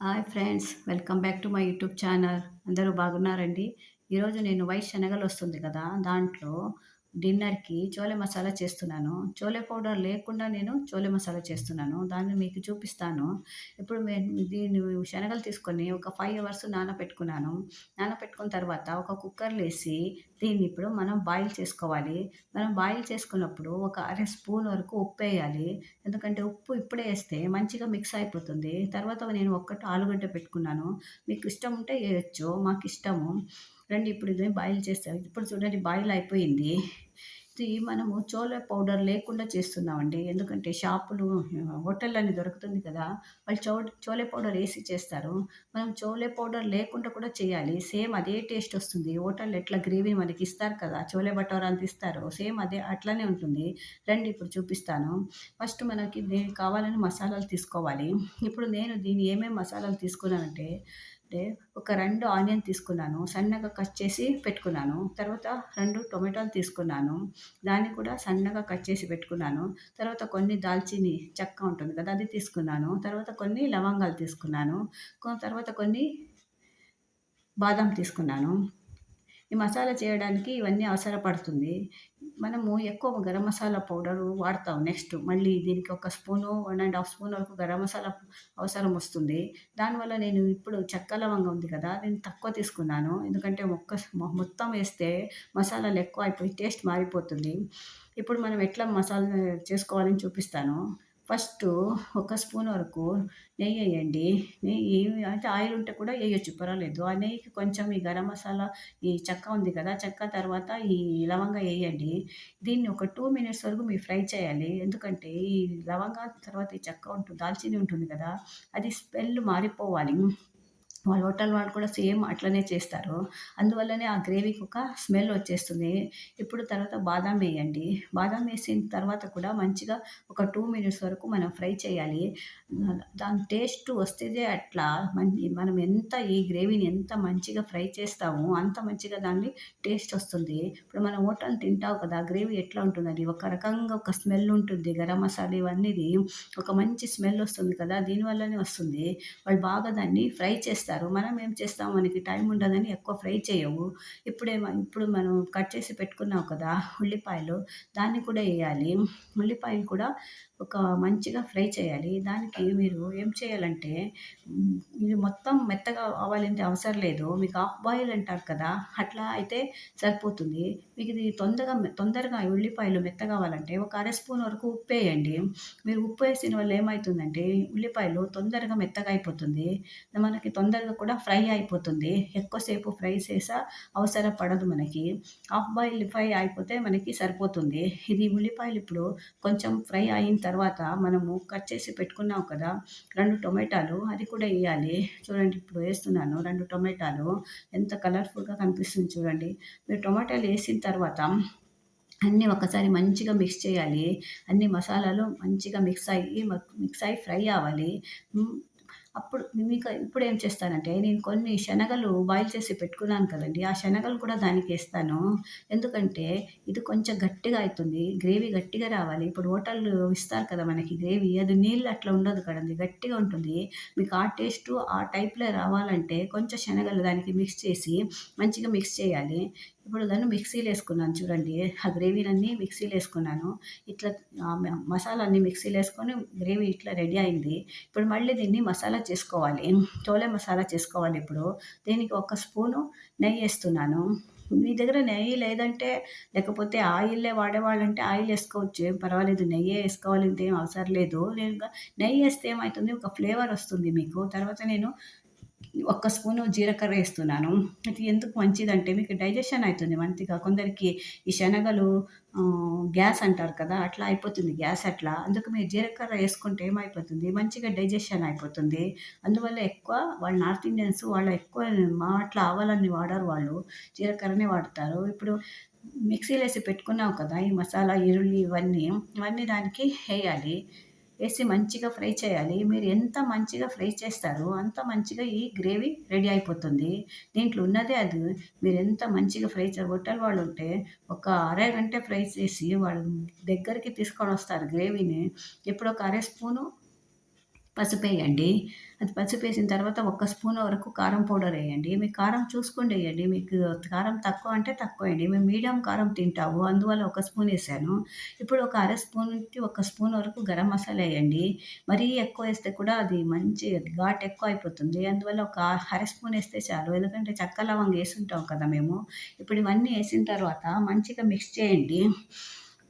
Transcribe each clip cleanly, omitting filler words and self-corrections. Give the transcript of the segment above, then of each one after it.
Hi friends, welcome back to my YouTube channel. అందరూ బాగున్నారండి? ఈరోజు నేను వైట్ శనగలు వస్తుంది కదా, దాంట్లో డిన్నర్‌కి చోలే మసాలా చేస్తున్నాను. చోలే పౌడర్ లేకుండా నేను చోలే మసాలా చేస్తున్నాను. దాన్ని మీకు చూపిస్తాను. ఇప్పుడు దీన్ని శనగలు తీసుకొని ఒక 5 అవర్స్ నానబెట్టుకున్నాను. నానబెట్టుకున్న తర్వాత ఒక కుక్కర్‌లో ఏసి దీన్ని ఇప్పుడు మనం బాయిల్ చేసుకోవాలి. మనం బాయిల్ చేసుకున్నప్పుడు ఒక అర స్పూన్ వరకు ఉప్పేయాలి. ఎందుకంటే ఉప్పు ఇప్పుడే ఏస్తే మంచిగా మిక్స్ అయిపోతుంది. తర్వాత నేను ఒక్కటి ఆలుగడ్డ పెట్టుకున్నాను. మీకు ఇష్టం ఉంటే ఏయొచ్చు. మాకిష్టము. రండి ఇప్పుడు ఇది బాయిల్ చేస్తాను. ఇప్పుడు చూడండి బాయిల్ అయిపోయింది. ఇది మనము చోలే పౌడర్ లేకుండా చేస్తున్నామండి. ఎందుకంటే షాపులు, హోటళ్ళని దొరుకుతుంది కదా! వాళ్ళు చోలే పౌడర్ ఏసి చేస్తారు. మనం చోలే పౌడర్ లేకుండా కూడా చేయాలి. సేమ్ అదే టేస్ట్ వస్తుంది. హోటల్‌లో ఎట్లా గ్రేవీ మనకిస్తారు కదా! చోలే భటోరా అంత ఇస్తారు. సేమ్ అదే అట్లనే ఉంటుంది. రండి ఇప్పుడు చూపిస్తాను. ఫస్ట్ మనకి దీనికి కావాలని మసాలాలు తీసుకోవాలి. ఇప్పుడు నేను దీన్ని ఏమేమి మసాలాలు తీసుకున్నానంటే ఒక 2 ఆనియన్ తీసుకున్నాను. సన్నగా కట్ చేసి పెట్టుకున్నాను. తర్వాత 2 టొమాటోలు తీసుకున్నాను. దాన్ని కూడా సన్నగా కట్ చేసి పెట్టుకున్నాను. తర్వాత కొన్ని దాల్చిని చెక్క ఉంటుంది కదా! అది తీసుకున్నాను. తర్వాత కొన్ని లవంగాలు తీసుకున్నాను. తర్వాత కొన్ని బాదాం తీసుకున్నాను. ఈ మసాలా చేయడానికి ఇవన్నీ అవసరపడుతుంది. మనము ఎక్కువ గరం మసాలా పౌడరు వాడతాం నెక్స్ట్. మళ్ళీ దీనికి ఒక స్పూను, 1 ½ స్పూన్ వరకు గరం మసాలా అవసరం వస్తుంది. దానివల్ల నేను ఇప్పుడు చెక్క, లవంగం ఉంది కదా! నేను తక్కువ తీసుకున్నాను. ఎందుకంటే మొత్తం వేస్తే మసాలాలు ఎక్కువ అయిపోయి టేస్ట్ మారిపోతుంది. ఇప్పుడు మనం ఎట్లా మసాలా చేసుకోవాలని చూపిస్తాను. ఫస్టు ఒక స్పూన్ వరకు నెయ్యేయండి. నెయ్యి అంటే ఆయిల్ ఉంటే కూడా ఎయొచ్చు, పర్వాలేదు. ఆ నెయ్యికి కొంచెం ఈ గరం మసాలా, ఈ చెక్క ఉంది కదా! చెక్క తర్వాత ఈ లవంగా ఎయండి. దీన్ని ఒక 2 మినిట్స్ వరకు మీరు ఫ్రై చేయాలి. ఎందుకంటే ఈ లవంగా తర్వాత ఈ చెక్క దాల్చిని ఉంటుంది కదా! అది స్మెల్ మారిపోవాలి. హోటల్ వాళ్ళు కూడా సేమ్ అట్లనే చేస్తారు. అందువల్లనే ఆ గ్రేవీకి ఒక స్మెల్ వచ్చేస్తుంది. ఇప్పుడు తర్వాత బాదాం ఎయండి. బాదాం ఏసిన తర్వాత కూడా మంచిగా ఒక 2 మినిట్స్ వరకు మనం ఫ్రై చేయాలి. దాని టేస్ట్ వస్తేదే అట్లా. మనం ఈ గ్రేవీని ఎంత మంచిగా ఫ్రై చేస్తామో అంత మంచిగా దాన్ని టేస్ట్ వస్తుంది. ఇప్పుడు మనం హోటల్ తింటావు కదా! గ్రేవీ ఎట్లా ఉంటుందండి, ఒక రకంగా ఒక స్మెల్ ఉంటుంది. గరం మసాలా ఇవన్నీది ఒక మంచి స్మెల్ వస్తుంది కదా! దీనివల్లనే వస్తుంది. వాళ్ళు బాగా దాన్ని ఫ్రై చేస్తారు. మనం ఏం చేస్తాం, మనకి టైం ఉండదని ఎక్కువ ఫ్రై చేయము. ఇప్పుడు మనం కట్ చేసి పెట్టుకున్నాం కదా ఉల్లిపాయలు, దాన్ని కూడా ఎయాలి. ఉల్లిపాయలు కూడా ఒక మంచిగా ఫ్రై చేయాలి. దానికి మీరు ఏం చేయాలంటే ఇది మొత్తం మెత్తగా అవ్వాలంటే అవసరం లేదు. మీకు హాఫ్ బాయిల్ అంటారు కదా! అట్లా అయితే సరిపోతుంది. మీకు ఇది తొందరగా ఈ ఉల్లిపాయలు మెత్తగా అవ్వాలంటే ఒక అర స్పూన్ వరకు ఉప్పేయండి. మీరు ఉప్పు వేసిన వల్ల ఏమైతుందంటే ఉల్లిపాయలు తొందరగా మెత్తగా అయిపోతుంది. మనకి తొందరగా కూడా ఫ్రై అయిపోతుంది. ఎక్కువసేపు ఫ్రై చేసా అవసరం పడదు మనకి. హాఫ్ బాయిల్ ఫ్రై అయిపోతే మనకి సరిపోతుంది. ఇది ఉల్లిపాయలు ఇప్పుడు కొంచెం ఫ్రై అయిన తర్వాత మనము కట్ చేసి పెట్టుకున్నాం కదా 2 టొమాటాలు, అది కూడా ఎయాలి. చూడండి ఇప్పుడు వేస్తున్నాను 2 టొమాటాలు. ఎంత కలర్‌ఫుల్‌గా కనిపిస్తుంది చూడండి. మీరు టొమాటాలు ఏసిన తర్వాత అన్నీ ఒకసారి మంచిగా మిక్స్ చేయాలి. అన్ని మసాలాలు మంచిగా మిక్స్ అయ్యి ఫ్రై అవ్వాలి. హ్మ్. అప్పుడు ఇప్పుడేం చేస్తానంటే, నేను కొన్ని శనగలు బాయిల్ చేసి పెట్టుకున్నాను కదండీ! ఆ శనగలు కూడా దానికేస్తాను. ఎందుకంటే, ఇది కొంచెం గట్టిగా అయితుంది. గ్రేవీ గట్టిగా రావాలి. ఇప్పుడు హోటల్‌లో ఇస్తారు కదా మనకి గ్రేవీ, అది నీళ్ళు అట్లా ఉండదు కదండీ! గట్టిగా ఉంటుంది. మీకు ఆ టేస్టు ఆ టైప్‌లో రావాలంటే కొంచెం శనగలు దానికి మిక్స్ చేసి మంచిగా మిక్స్ చేయాలి. ఇప్పుడు దాన్ని మిక్సీలేసుకున్నాను చూడండి. ఆ గ్రేవీనన్నీ మిక్సీలేసుకున్నాను. ఇట్లా మసాలా అన్నీ మిక్సీలేసుకొని గ్రేవీ ఇట్లా రెడీ అయింది. ఇప్పుడు మళ్ళీ దీన్ని మసాలా చేసుకోవాలి. చోలే మసాలా చేసుకోవాలి ఇప్పుడు. దీనికి ఒక స్పూను నెయ్యేస్తున్నాను. మీ దగ్గర నెయ్యి లేదంటే, లేకపోతే ఆయిలే వాడేవాళ్ళంటే ఆయిలేసుకోవచ్చు. ఏం పర్వాలేదు. నెయ్యే ఏసుకోవాలంటే ఏం అవసరం లేదు. నెయ్యేస్తే ఏమైతుంది, ఒక ఫ్లేవర్ వస్తుంది మీకు. తర్వాత నేను ఒక్క స్పూను జీలకర్ర ఏస్తున్నాను. ఇది ఎందుకు మంచిదంటే మీకు డైజెషన్ అయితుంది మంచిగా. కొందరికి ఈ శనగలు గ్యాస్ అంటారు కదా! అట్లా అయిపోతుంది, గ్యాస్ అట్లా. అందుకు మీరు జీలకర్ర ఏసుకుంటే ఏమైపోతుంది, మంచిగా డైజెషన్ అయిపోతుంది. అందువల్ల ఎక్కువ వాళ్ళు నార్త్ ఇండియన్స్ వాళ్ళు ఎక్కువ మా అట్లా ఆవాలన్నీ వాడరు వాళ్ళు. జీలకర్రనే వాడతారు. ఇప్పుడు మిక్సీలేసి పెట్టుకున్నాం కదా! ఈ మసాలా, ఈరుల్లి ఇవన్నీ దానికి ఎయాలి. ఏసి మంచిగా ఫ్రై చేయాలి. మీరు ఎంత మంచిగా ఫ్రై చేస్తారో, అంత మంచిగా ఈ గ్రేవీ రెడీ అయిపోతుంది. దీంట్లో ఉన్నదే అది. మీరెంత మంచిగా హోటల్ వాళ్ళుంటే ఒక అరగంట ఫ్రై చేసి వాళ్ళు దగ్గరికి తీసుకొనొస్తారు గ్రేవీని. ఇప్పుడు ఒక అర స్పూను పసుపేయండి. అది పసుపేసిన తర్వాత ఒక్క స్పూన్ వరకు కారం పౌడర్ ఎయండి. మీకు కారం చూసుకొని ఎయండి. మీకు కారం తక్కువ అంటే తక్కువ ఎయండి. మేము మీడియం కారం తింటాము. అందువల్ల ఒక స్పూన్ ఎసాను. ఇప్పుడు ఒక అర స్పూన్‌కి ఒక స్పూన్ వరకు గరం మసాలా ఎయండి. మరీ ఎక్కువేస్తే కూడా అది మంచి ఘాటు ఎక్కువైపోతుంది. అందువల్ల ఒక అర స్పూన్ ఎస్తే చాలు. ఎందుకంటే చెక్క, లవంగా ఎసుంటాం కదా మేము. ఇప్పుడు ఇవన్నీ ఎసిన తర్వాత మంచిగా మిక్స్ చేయండి.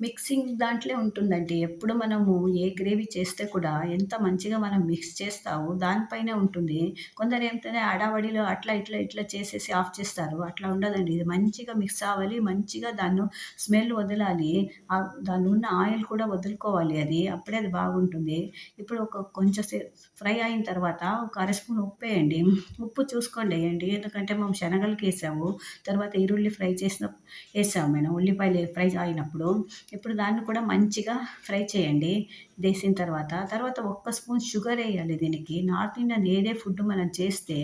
మిక్సింగ్ దాంట్లో ఉంటుందండి. ఎప్పుడు మనము ఏ గ్రేవీ చేస్తే కూడా ఎంత మంచిగా మనం మిక్స్ చేస్తామో దానిపైనే ఉంటుంది. కొందరేంటంటే హడావిడిలో అట్లా, ఇట్లా చేసేసి ఆఫ్ చేస్తారు. అట్లా ఉండదండి. ఇది మంచిగా మిక్స్ అవ్వాలి. మంచిగా స్మెల్ వదలాలి. దానిలో ఉన్న ఆయిల్ కూడా వదులుకోవాలి అది. అప్పుడే అది బాగుంటుంది. ఇప్పుడు కొంచెం ఫ్రై అయిన తర్వాత ఒక అర స్పూన్ ఉప్పేయండి. ఉప్పు చూసుకోండి ఎయండి. ఎందుకంటే మేము శనగలకేసాము. తర్వాత ఈరుల్లి ఫ్రై ఏసాము మేము ఉల్లిపాయలు ఫ్రై అయినప్పుడు. ఇప్పుడు దాన్ని కూడా మంచిగా ఫ్రై చేయండి. వేసిన తర్వాత ఒక్క స్పూన్ షుగరేయాలి దీనికి. నార్త్ ఇండియన్ ఏదే ఫుడ్ మనం చేస్తే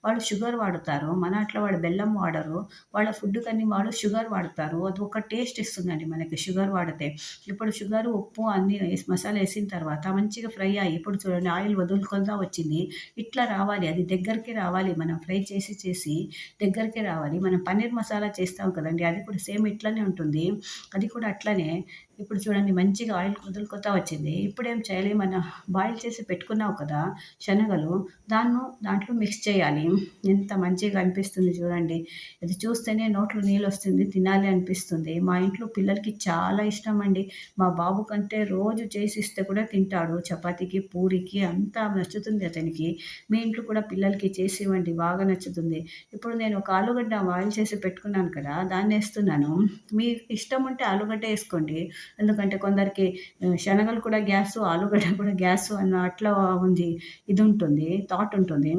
వాళ్ళు షుగర్ వాడుతారు. మన అట్లా వాళ్ళు బెల్లం వాడరు. వాళ్ళ ఫుడ్‌కన్ని వాళ్ళు షుగర్ వాడతారు. అది ఒక టేస్ట్ ఇస్తుందండి మనకి షుగర్ వాడితే. ఇప్పుడు షుగరు, ఉప్పు అన్నీ మసాలా ఏసిన తర్వాత మంచిగా ఫ్రై అయ్యి ఇప్పుడు చూడండి ఆయిల్ వదులుకుంటా వచ్చింది. ఇట్లా రావాలి. అది దగ్గరికి రావాలి. మనం ఫ్రై చేసి దగ్గరికి రావాలి. మనం పన్నీర్ మసాలా చేస్తాం కదండీ! అది కూడా సేమ్ ఇట్లనే ఉంటుంది. అది కూడా అట్లనే ఇప్పుడు చూడండి మంచిగా ఆయిల్ వదులుకోతా వచ్చింది. ఇప్పుడేం చేయాలి బాయిల్ చేసి పెట్టుకున్నావు కదా శనగలు, దాంట్లో మిక్స్ చేయాలి. ఎంత మంచిగా అనిపిస్తుంది చూడండి. ఇది చూస్తేనే నోట్లో నీళ్ళొస్తుంది. తినాలి అనిపిస్తుంది. మా ఇంట్లో పిల్లలకి చాలా ఇష్టమండి. మా బాబు కంటే రోజు చేసిస్తే కూడా తింటాడు. చపాతీకి, పూరికి అంతా నచ్చుతుంది అతనికి. మీ ఇంట్లో కూడా పిల్లలకి చేసి ఇవ్వండి. బాగా నచ్చుతుంది. ఇప్పుడు నేను ఒక ఆలుగడ్డ బాయిల్ చేసి పెట్టుకున్నాను కదా! దాన్నేస్తున్నాను. మీకు ఇష్టం ఉంటే ఆలుగడ్డ ఏసుకోండి. ఎందుకంటే కొందరికి శనగలు కూడా గ్యాసు, ఆలుగడ్డ కూడా గ్యాసు అన్న అట్లా ఇదుంటుంది. థాట్ ఉంటుంది.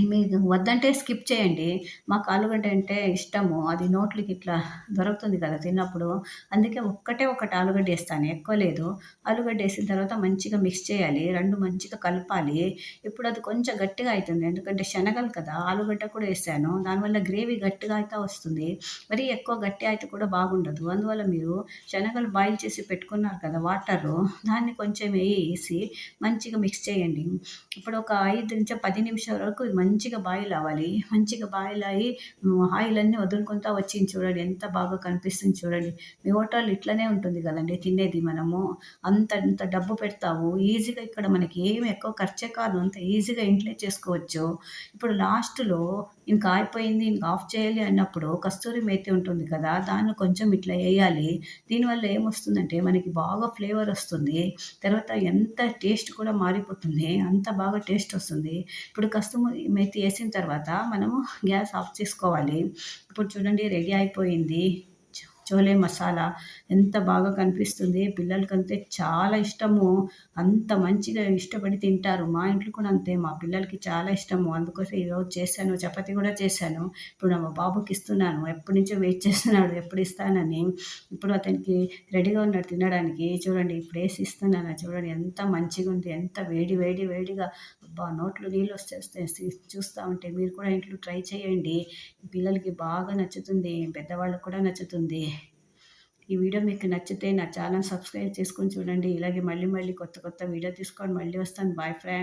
మీకు వద్దంటే స్కిప్ చేయండి. మాకు ఆలుగడ్డ అంటే ఇష్టము. అది నోట్లోకి ఇట్లా దొరుకుతుంది కదా తిన్నప్పుడు. అందుకే ఒకటి ఆలుగడ్డ ఏస్తాను. ఎక్కువ లేదు. ఆలుగడ్డ ఏసిన తర్వాత మంచిగా మిక్స్ చేయాలి. 2 మంచిగా కలపాలి. ఇప్పుడు అది కొంచెం గట్టిగా అయితుంది. ఎందుకంటే శనగలు కదా! ఆలుగడ్డ కూడా ఏసాను. దానివల్ల గ్రేవీ గట్టిగా అయితా వస్తుంది. మరీ ఎక్కువ గట్టి అయితే కూడా బాగుండదు. అందువల్ల మీరు శనగలు బాయిల్ చేసి పెట్టుకున్నారు కదా వాటరు, దాన్ని కొంచెం ఏసి మంచిగా మిక్స్ చేయండి. ఇప్పుడు ఒక 5-10 నిమిషాల వరకు ఇది మంచిగా బాయిల్ అవ్వాలి. మంచిగా బాయిల్ అయ్యి ఆయిల్ అన్నీ వదులుకుంటా వచ్చింది చూడండి. ఎంత బాగా కనిపిస్తుంది చూడండి. మీ హోటల్‌లో ఇట్లనే ఉంటుంది గదండీ తినేది మనము. అంత డబ్బు పెడతాము. ఈజీగా ఇక్కడ మనకి ఏమి ఎక్కువ ఖర్చే కాదు. అంత ఈజీగా ఇంట్లే చేసుకోవచ్చు. ఇప్పుడు లాస్ట్‌లో ఇంక అయిపోయింది, ఇంక ఆఫ్ చేయాలి అన్నప్పుడు కస్తూరి మేతి ఉంటుంది కదా! దాన్ని కొంచెం ఇట్లా ఎయాలి. దీనివల్ల ఏమొస్తుందంటే మనకి బాగా ఫ్లేవర్ ఒస్తుంది. తర్వాత ఎంత టేస్ట్ కూడా మారిపోతుంది. అంత బాగా టేస్ట్ ఒస్తుంది. ఇప్పుడు మేతి ఏసిన తర్వాత మనము గ్యాస్ ఆఫ్ చేసుకోవాలి. ఇప్పుడు చూడండి రెడీ అయిపోయింది. చోలే మసాలా ఎంత బాగా కనిపిస్తుంది. పిల్లలకంతే చాలా ఇష్టము. అంత మంచిగా ఇష్టపడి తింటారు. మా ఇంట్లో కూడా అంతే. మా పిల్లలకి చాలా ఇష్టము. అందుకోసం ఈరోజు చేశాను. చపాతీ కూడా చేశాను. ఇప్పుడు మా బాబుకి ఇస్తున్నాను. ఎప్పటినుంచో వెయిట్ చేస్తున్నాడు ఎప్పుడు ఇస్తానని. ఇప్పుడు అతనికి రెడీగా ఉన్నాడు తినడానికి. చూడండి ఇప్పుడేసి ఇస్తున్నాను. చూడండి ఎంత మంచిగుంది. ఎంత వేడిగా అబ్బా! నోట్లో నీళ్ళొచ్చేస్తాయి చూస్తా ఉంటే. మీరు కూడా ఇంట్లో ట్రై చేయండి. పిల్లలకి బాగా నచ్చుతుంది. పెద్దవాళ్ళకి కూడా నచ్చుతుంది. ఈ వీడియో మీకు నచ్చితే నా ఛానల్ సబ్స్క్రైబ్ చేసుకొని చూడండి. ఇలాగే మళ్ళీ కొత్త వీడియో తీసుకొని మళ్ళీ వస్తాను. Bye friends.